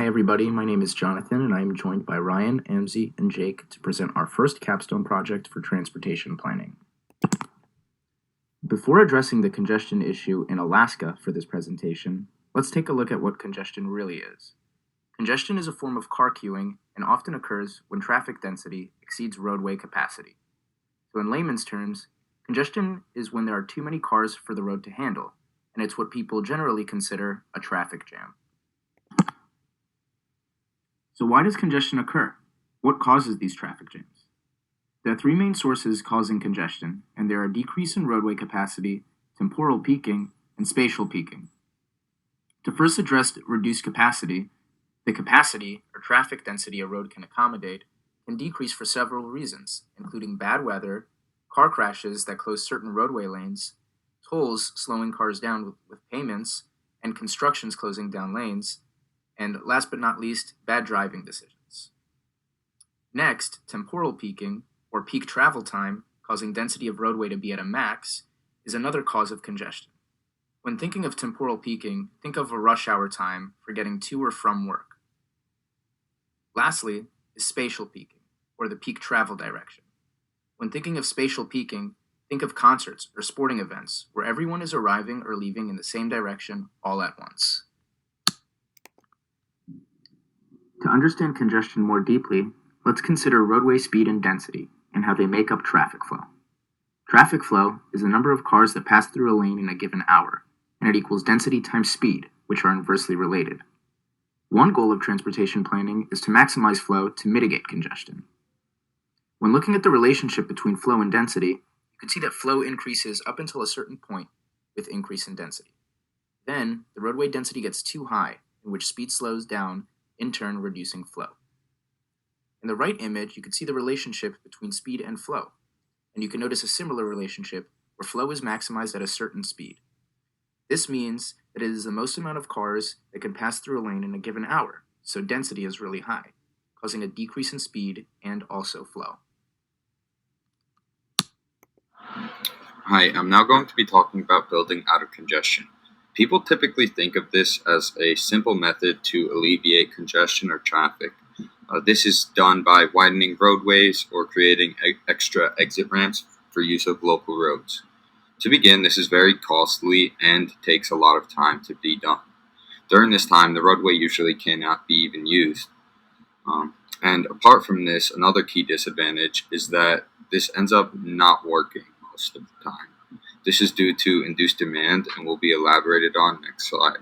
Hi everybody, my name is Jonathan and I am joined by Ryan, Amzi, and Jake to present our first capstone project for transportation planning. Before addressing the congestion issue in Alaska for this presentation, let's take a look at what congestion really is. Congestion is a form of car queuing and often occurs when traffic density exceeds roadway capacity. So in layman's terms, congestion is when there are too many cars for the road to handle, and it's what people generally consider a traffic jam. So why does congestion occur? What causes these traffic jams? There are three main sources causing congestion, and they are a decrease in roadway capacity, temporal peaking, and spatial peaking. To first address reduced capacity, the capacity or traffic density a road can accommodate can decrease for several reasons, including bad weather, car crashes that close certain roadway lanes, tolls slowing cars down with payments, and constructions closing down lanes, and last but not least, bad driving decisions. Next, temporal peaking, or peak travel time, causing density of roadway to be at a max, is another cause of congestion. When thinking of temporal peaking, think of a rush hour time for getting to or from work. Lastly is spatial peaking, or the peak travel direction. When thinking of spatial peaking, think of concerts or sporting events where everyone is arriving or leaving in the same direction all at once. To understand congestion more deeply, let's consider roadway speed and density and how they make up traffic flow. Traffic flow is the number of cars that pass through a lane in a given hour, and it equals density times speed, which are inversely related. One goal of transportation planning is to maximize flow to mitigate congestion. When looking at the relationship between flow and density, you can see that flow increases up until a certain point with increase in density. Then, the roadway density gets too high, in which speed slows down, in turn reducing flow. In the right image, you can see the relationship between speed and flow, and you can notice a similar relationship where flow is maximized at a certain speed. This means that it is the most amount of cars that can pass through a lane in a given hour, so density is really high, causing a decrease in speed and also flow. Hi, I'm now going to be talking about building out of congestion. People typically think of this as a simple method to alleviate congestion or traffic. This is done by widening roadways or creating extra exit ramps for use of local roads. To begin, this is very costly and takes a lot of time to be done. During this time, the roadway usually cannot be even used. And apart from this, another key disadvantage is that this ends up not working most of the time. This is due to induced demand and will be elaborated on next slide.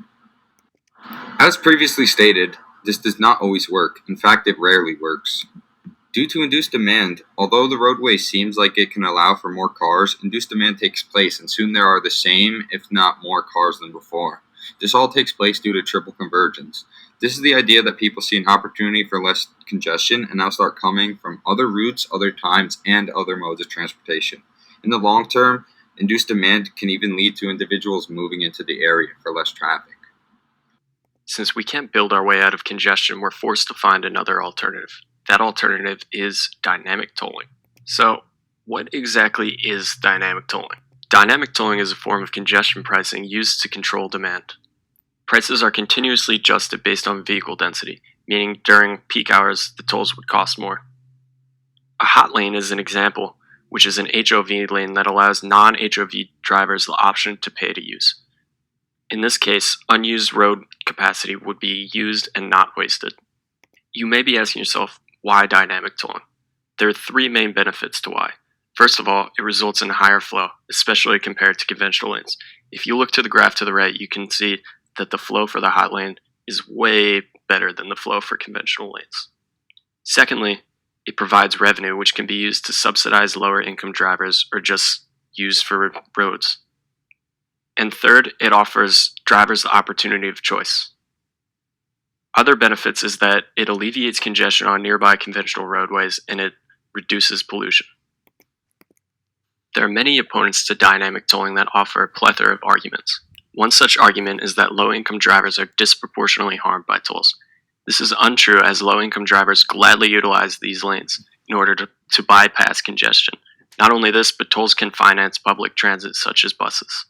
As previously stated, this does not always work. In fact, it rarely works. Due to induced demand, although the roadway seems like it can allow for more cars, induced demand takes place and soon there are the same, if not more, cars than before. This all takes place due to triple convergence. This is the idea that people see an opportunity for less congestion and now start coming from other routes, other times, and other modes of transportation. In the long term, induced demand can even lead to individuals moving into the area for less traffic. Since we can't build our way out of congestion, we're forced to find another alternative. That alternative is dynamic tolling. So, what exactly is dynamic tolling? Dynamic tolling is a form of congestion pricing used to control demand. Prices are continuously adjusted based on vehicle density, meaning during peak hours, the tolls would cost more. A hot lane is an example, which is an HOV lane that allows non-HOV drivers the option to pay to use. In this case, unused road capacity would be used and not wasted. You may be asking yourself, why dynamic tolling? There are three main benefits to why. First of all, it results in higher flow, especially compared to conventional lanes. If you look to the graph to the right, you can see that the flow for the hot lane is way better than the flow for conventional lanes. Secondly, it provides revenue which can be used to subsidize lower income drivers or just used for roads. And third, it offers drivers the opportunity of choice. Other benefits is that it alleviates congestion on nearby conventional roadways and it reduces pollution. There are many opponents to dynamic tolling that offer a plethora of arguments. One such argument is that low-income drivers are disproportionately harmed by tolls. This is untrue as low-income drivers gladly utilize these lanes in order to bypass congestion. Not only this, but tolls can finance public transit such as buses.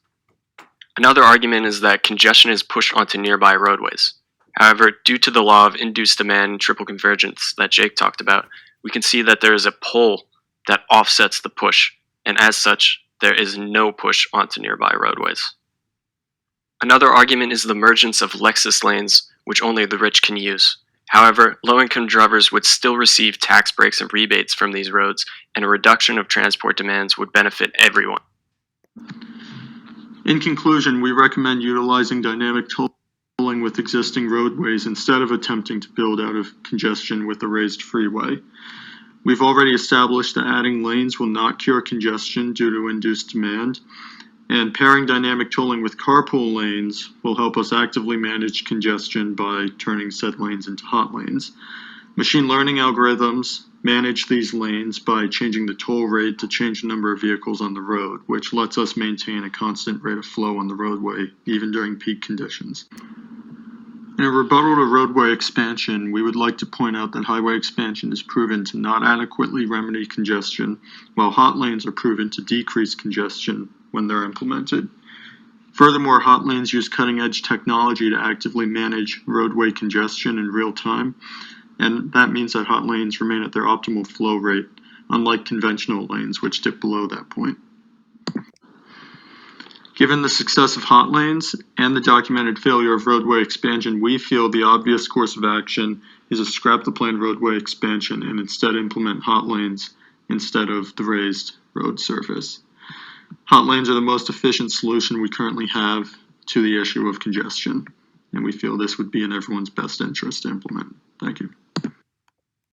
Another argument is that congestion is pushed onto nearby roadways. However, due to the law of induced demand and triple convergence that Jake talked about, we can see that there is a pull that offsets the push, and as such, there is no push onto nearby roadways. Another argument is the emergence of Lexus lanes, which only the rich can use. However, low-income drivers would still receive tax breaks and rebates from these roads, and a reduction of transport demands would benefit everyone. In conclusion, we recommend utilizing dynamic tolling with existing roadways instead of attempting to build out of congestion with a raised freeway. We've already established that adding lanes will not cure congestion due to induced demand, and pairing dynamic tolling with carpool lanes will help us actively manage congestion by turning said lanes into hot lanes. Machine learning algorithms manage these lanes by changing the toll rate to change the number of vehicles on the road, which lets us maintain a constant rate of flow on the roadway, even during peak conditions. In a rebuttal to roadway expansion, we would like to point out that highway expansion is proven to not adequately remedy congestion, while hot lanes are proven to decrease congestion when they're implemented. Furthermore, hot lanes use cutting-edge technology to actively manage roadway congestion in real time, and that means that hot lanes remain at their optimal flow rate, unlike conventional lanes, which dip below that point. Given the success of hot lanes and the documented failure of roadway expansion, we feel the obvious course of action is to scrap the planned roadway expansion and instead implement hot lanes instead of the raised road surface. Hot lanes are the most efficient solution we currently have to the issue of congestion, and we feel this would be in everyone's best interest to implement. Thank you.